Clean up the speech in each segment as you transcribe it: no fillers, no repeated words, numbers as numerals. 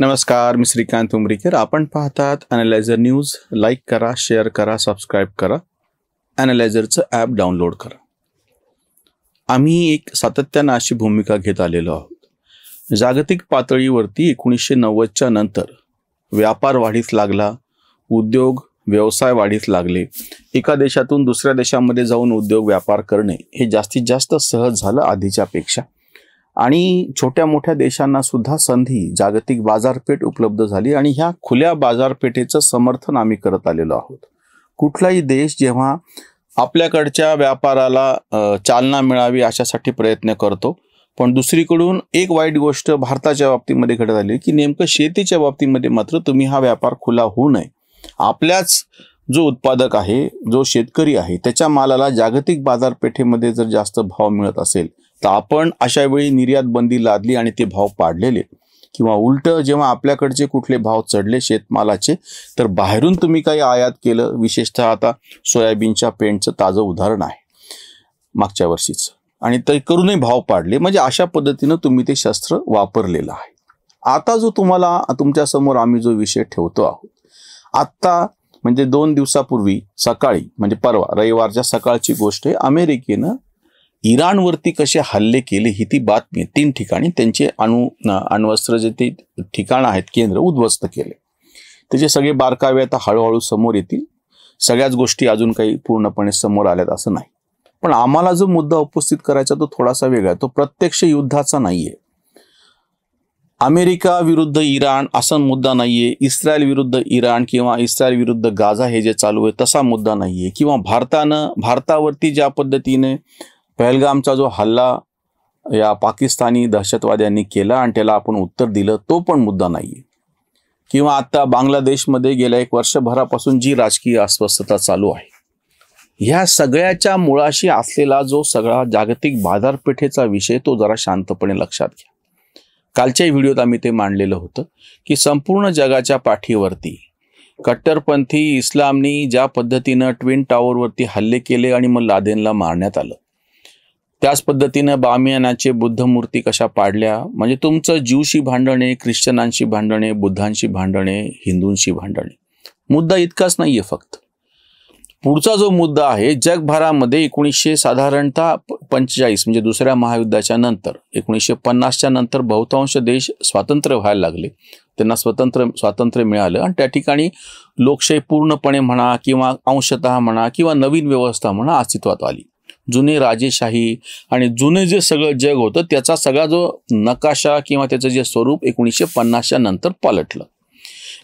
नमस्कार, मी श्रीकांत उमरीकर. आपण पाहतात ॲनालायझर न्यूज. लाईक करा, शेअर करा, सबस्क्राईब करा. ॲनालायझरचं ॲप डाउनलोड करा. आम्ही एक सातत्यानं अशी भूमिका घेत आलेलो आहोत. जागतिक पातळीवरती 1990च्या नंतर व्यापार वाढीस लागला, उद्योग व्यवसाय वाढीस लागले. एका देशातून दुसऱ्या देशामध्ये जाऊन उद्योग व्यापार करणे हे जास्तीत जास्त सहज झालं आधीच्यापेक्षा. आणि छोट्या मोठ्या देशांना सुद्धा संधी, जागतिक बाजारपेठ उपलब्ध झाली आणि ह्या खुल्या बाजारपेठेचं समर्थन आम्ही करत आलेलो आहोत. कुठलाही देश जेव्हा आपल्याकडच्या व्यापाराला चालना मिळावी अशासाठी प्रयत्न करतो, पण दुसरीकडून एक वाईट गोष्ट भारताच्या बाबतीमध्ये घडत आली की नेमकं शेतीच्या बाबतीमध्ये मात्र तुम्ही हा व्यापार खुला होऊ नये. आपल्याच जो उत्पादक आहे, जो शेतकरी आहे, त्याच्या मालाला जागतिक बाजारपेठेमध्ये जर जास्त भाव मिळत असेल तर आपण अशा वेळी निर्यात बंदी लादली आणि ते भाव पाडलेले, किंवा उलट जेव्हा आपल्याकडचे कुठले भाव चढले शेतमालाचे तर बाहेरून तुम्ही काही आयात केलं. विशेषतः आता सोयाबीनच्या पेंडचं ताजं उदाहरण आहे मागच्या वर्षीचं, आणि ते करूनही भाव पाडले. म्हणजे अशा पद्धतीनं तुम्ही ते शस्त्र वापरलेलं आहे. आता जो तुम्हाला तुमच्यासमोर आम्ही जो विषय ठेवतो आहोत, आत्ता म्हणजे 2 दिवसापूर्वी सकाळी, म्हणजे परवा रविवारच्या सकाळची गोष्ट आहे, अमेरिकेनं इराणवरती कसे हल्ले केले ही ती बातमी. 3 ठिकाणी त्यांचे अण्वस्त्र जे ते ठिकाणं आहेत, केंद्र उद्ध्वस्त केले. त्याचे सगळे बारकावे आता हळूहळू समोर येतील. सगळ्याच गोष्टी अजून काही पूर्णपणे समोर आल्यात असं नाही. पण आम्हाला जो मुद्दा उपस्थित करायचा तो थोडासा वेगळा, तो प्रत्यक्ष युद्धाचा नाहीये. अमेरिका विरुद्ध इराण असा मुद्दा नाहीये. इस्रायल विरुद्ध इराण किंवा इस्रायल विरुद्ध गाझा हे जे चालू आहे तसा मुद्दा नाहीये. किंवा भारतावरती ज्या पद्धतीने पहलगामचा जो हल्ला या पाकिस्तानी दहशतवाद्यांनी केला आणि त्याला आपण उत्तर दिलं तो पण मुद्दा नाहीये. किंवा आता बांगलादेशमध्ये गेल्या 1 वर्षभरापासून जी राजकीय अस्वस्थता चालू आहे, ह्या सगळ्याच्या मुळाशी असलेला जो सगळा जागतिक बाजारपेठेचा विषय तो जरा शांतपणे लक्षात घ्या. कालच्या व्हिडिओत आम्ही ते मांडलेलं होतं की संपूर्ण जगाच्या पाठीवरती कट्टरपंथी इस्लामनी ज्या पद्धतीनं ट्विन टॉवरवरती हल्ले केले आणि मग लादेनला मारण्यात आलं, त्याच पद्धतीनं बामियानाचे बुद्ध मूर्ती कशा पाडल्या. म्हणजे तुमचं ज्यूशी भांडणे, ख्रिश्चनांशी भांडणे, बुद्धांशी भांडणे, हिंदूंशी भांडणे. मुद्दा इतकाच नाहीये. फक्त पुढचा जो मुद्दा आहे, जगभरामध्ये साधारणतः 45 म्हणजे दुसऱ्या महायुद्धाच्या नंतर 1950च्या नंतर बहुतांश देश स्वातंत्र्य व्हायला लागले. त्यांना स्वातंत्र्य मिळालं आणि त्या ठिकाणी लोकशाही पूर्णपणे म्हणा किंवा अंशतः म्हणा किंवा नवीन व्यवस्था म्हणा अस्तित्वात आली. जुने राजेशाही आणि जुने जे सगळं जग होतं त्याचा सगळा जो नकाशा किंवा त्याचं जे स्वरूप 1950च्या नंतर पालटलं.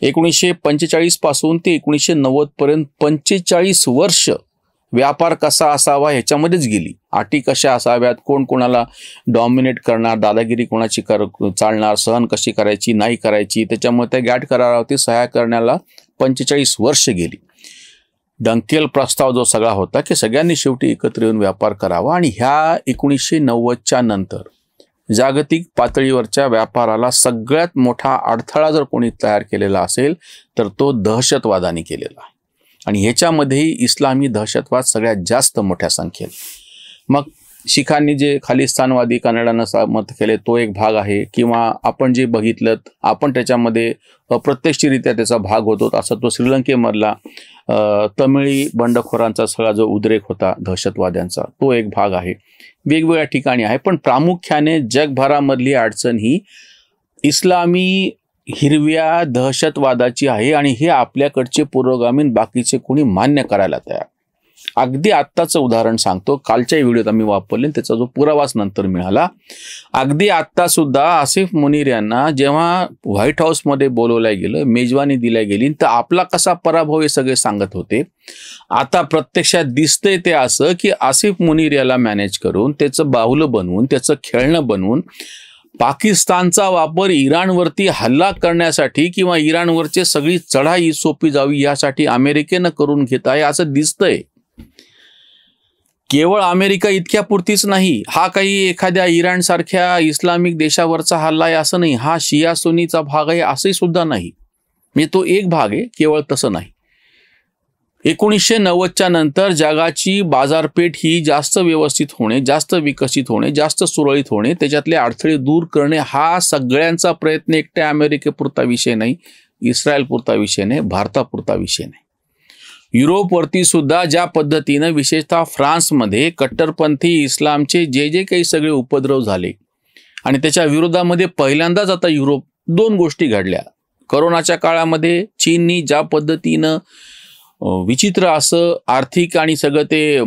1945 पासून ते 1990 पर्यंत 45 वर्ष व्यापार कसा असावा ह्याच्यामध्येच गेली. अटी कशा असाव्यात, कोण कोणाला डॉमिनेट करणार, दादागिरी कोणाची चालणार, सहन कशी करायची नाही करायची, त्याच्यामुळे त्या गॅट करारावरती सह्या करण्याला 45 वर्ष गेली. डंकेल प्रस्ताव जो सगळा होता की सगळ्यांनी शेवटी एकत्र येऊन व्यापार करावा. आणि ह्या 1990च्या नंतर जागतिक पातळीवरच्या व्यापाराला सगळ्यात मोठा अडथळा जर कोणी तयार केलेला असेल तर तो दहशतवादाने केलेला आहे. आणि ह्याच्यामध्येही इस्लामी दहशतवाद सगळ्यात जास्त मोठ्या संख्येने. मग शिखांनी जे खालिस्तानवादी कन्नडानं समर्थ केले तो एक भाग आहे, किंवा आपण जे बघितलं आपण त्याच्यामध्ये अप्रत्यक्षरित्या त्याचा भाग होतो, असं तो श्रीलंकेमधला तमिळी बंडखोरांचा सगळा जो उद्रेक होता दहशतवाद्यांचा तो एक भाग आहे. वेगवेगळ्या ठिकाणी आहे, पण प्रामुख्याने जगभरामधली अडचण ही इस्लामी हिरव्या दहशतवादाची आहे. आणि हे आपल्याकडचे पुरोगामी बाकीचे कोणी मान्य करायला तयार. अगदी आत्ताचं उदाहरण सांगतो, कालच्या व्हिडिओत आम्ही वापरले, त्याचा जो पुरावाच नंतर मिळाला. अगदी आत्ता सुद्धा आसिफ मुनीर यांना जेव्हा व्हाईट हाऊसमध्ये बोलवलं गेलं, मेजवानी दिल्या गेली, तर आपला कसा पराभव हे सगळे सांगत होते. आता प्रत्यक्षात दिसतंय ते असं की आसिफ मुनीर याला मॅनेज करून, त्याचं बाहुलं बनवून, त्याचं खेळणं बनवून पाकिस्तानचा वापर इराणवरती हल्ला करण्यासाठी किंवा इराणवरची सगळी चढाई सोपी जावी यासाठी अमेरिकेनं करून घेत आहे असं दिसतंय. केवळ अमेरिका इतक्यापुरतीच नाही, हा काही एखाद्या इराण सारख्या इस्लामिक देशावरचा हल्ला आहे असं नाही, हा शिया सुन्नीचा भाग आहे असंही सुद्धा नाही. म्हणजे तो एक भाग आहे, केवळ तसं नाही. 1990च्या नंतर जगाची बाजारपेठ ही जास्त व्यवस्थित होणे, जास्त विकसित होणे, जास्त सुरळीत होणे, त्याच्यातले अडथळे दूर करणे हा सगळ्यांचा प्रयत्न एकट्या अमेरिकेपुरता विषय नाही, इस्रायलपुरता विषय नाही, भारतापुरता विषय नाही. युरोपवरती सुद्धा ज्या पद्धतीनं विशेषतः फ्रान्समध्ये कट्टरपंथी इस्लामचे जे काही सगळे उपद्रव झाले आणि त्याच्या विरोधामध्ये पहिल्यांदाच आता युरोप 2 गोष्टी घडल्या. कोरोनाच्या काळामध्ये चीननी ज्या पद्धतीनं विचित्र असं आर्थिक आणि सगळं ते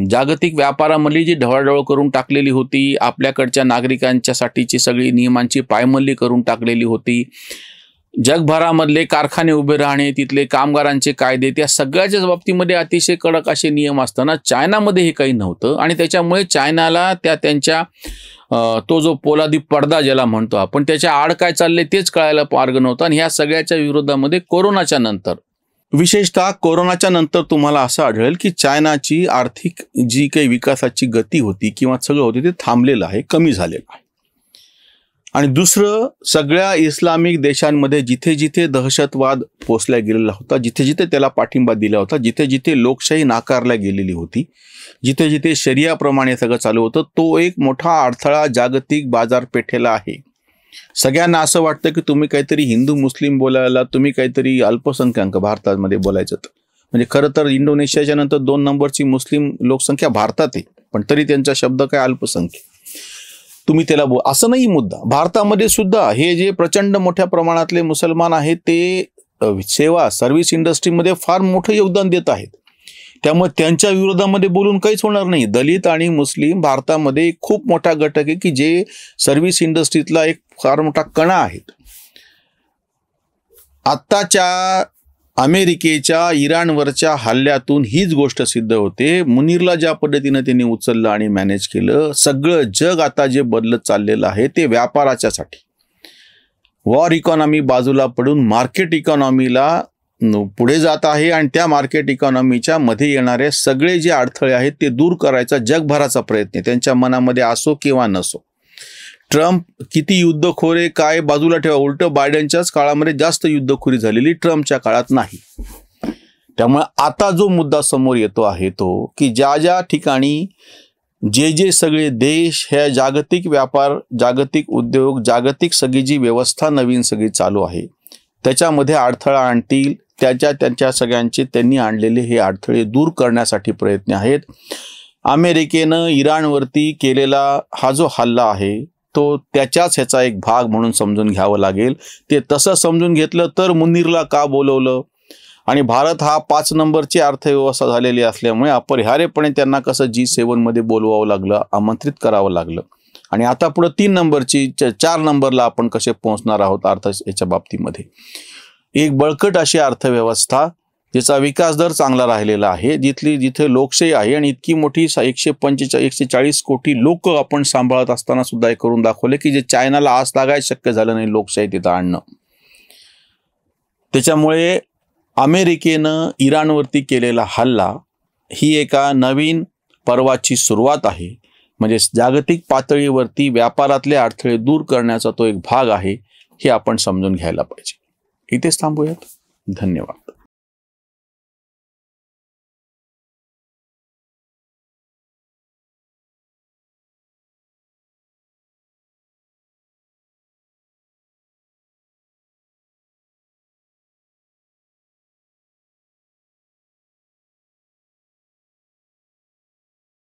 जागतिक व्यापारामधली जी ढवळाढवळ करून टाकलेली होती, आपल्याकडच्या नागरिकांच्यासाठीची सगळी नियमांची पायमल्ली करून टाकलेली होती, जगभरामधले कारखाने उभे राहणे, तिथले कामगारांचे कायदे, त्या सगळ्याच्याच बाबतीमध्ये अतिशय कडक असे नियम असताना चायनामध्ये हे काही नव्हतं. आणि त्याच्यामुळे चायनाला त्यांच्या तो जो पोलादी पडदा ज्याला म्हणतो आपण, त्याच्या आड काय चालले तेच कळायला मार्ग नव्हता. आणि ह्या सगळ्याच्या विरोधामध्ये कोरोनाच्या नंतर, विशेषतः कोरोनाच्या नंतर तुम्हाला असं आढळेल की चायनाची आर्थिक जी काही विकासाची गती होती किंवा सगळं होते ते थांबलेलं आहे, कमी झालेलं आहे. आणि दुसरं, सगळ्या इस्लामिक देशांमध्ये जिथे जिथे दहशतवाद पोचला गेलेला होता, जिथे जिथे त्याला पाठिंबा दिला होता, जिथे जिथे लोकशाही नाकारल्या गेलेली होती, जिथे जिथे शरियाप्रमाणे सगळं चालू होतं, तो एक मोठा अडथळा जागतिक बाजारपेठेला आहे. सगळ्यांना असं वाटतं की तुम्ही काहीतरी हिंदू मुस्लिम बोलायला, तुम्ही काहीतरी अल्पसंख्याक भारतामध्ये बोलायचं. म्हणजे खरं तर इंडोनेशियाच्या नंतर 2 नंबरची मुस्लिम लोकसंख्या भारतात आहे, पण तरी त्यांचा शब्द काय अल्पसंख्य, तुम्ही त्याला असं नाही मुद्दा. भारतामध्ये सुद्धा हे जे प्रचंड मोठ्या प्रमाणातले मुसलमान आहेत ते सेवा सर्व्हिस इंडस्ट्रीमध्ये फार मोठं योगदान देत आहेत. त्यामुळे त्यांच्या विरोधामध्ये बोलून काहीच होणार नाही. दलित आणि मुस्लिम भारतामध्ये खूप मोठा घटक आहे की जे सर्व्हिस इंडस्ट्रीतला एक फार मोठा कणा आहेत. आत्ताच्या अमेरिकेच्या इराणवरच्या हल्ल्यातून हीच गोष्ट सिद्ध होते. मुनीरला ज्या पद्धतीनं त्यांनी उचललं आणि मॅनेज केलं, सगळं जग आता जे बदलत चाललेलं आहे ते व्यापाराच्यासाठी. वॉर इकॉनॉमी बाजूला पडून मार्केट इकॉनॉमीला पुढे जात आहे आणि त्या मार्केट इकॉनॉमीच्या मध्ये येणारे सगळे जे अडथळे आहेत ते दूर करायचा जगभराचा प्रयत्न, त्यांच्या मनामध्ये असो किंवा नसो. ट्रम्प किती युद्धखोर आहे काय बाजूला ठेवा, उलट बायडनच्याच काळामध्ये जास्त युद्धखोरी झालेली, ट्रम्पच्या काळात नाही. त्यामुळे आता जो मुद्दा समोर येतो आहे तो की ज्या ज्या ठिकाणी जे सगळे देश ह्या जागतिक व्यापार, जागतिक उद्योग, जागतिक सगळी जी व्यवस्था नवीन सगळी चालू आहे त्याच्यामध्ये अडथळा आणतील, त्यांच्या सगळ्यांचे त्यांनी आणलेले हे अडथळे दूर करण्यासाठी प्रयत्न आहेत. अमेरिकेनं इराणवरती केलेला हा जो हल्ला आहे तो त्याच्याच ह्याचा एक भाग म्हणून समजून घ्यावं लागेल. ते तसं समजून घेतलं तर मुनीरला का बोलवलं आणि भारत हा 5 नंबरची अर्थव्यवस्था झालेली असल्यामुळे अपरिहार्यपणे त्यांना कसं G7 मध्ये बोलवावं लागलं, आमंत्रित करावं लागलं. आणि आता पुढे 3 नंबरची 4 नंबरला आपण कसे पोहोचणार आहोत अर्थ याच्या बाबतीमध्ये. एक बळकट अशी अर्थव्यवस्था ज्याचा विकास दर चांगला राहिलेला आहे, जिथे लोकशाही आहे आणि इतकी मोठी 140 कोटी लोक आपण सांभाळत असताना सुद्धा हे करून दाखवले की जे चायनाला आज लागायला शक्य झालं नाही लोकशाही तिथं आणणं. त्याच्यामुळे अमेरिकेनं इराणवरती केलेला हल्ला ही एका नवीन पर्वाची सुरुवात आहे. म्हणजे जागतिक पातळीवरती व्यापारातले अडथळे दूर करण्याचा तो एक भाग आहे, हे आपण समजून घ्यायला पाहिजे. इथेच थांबूयात. धन्यवाद.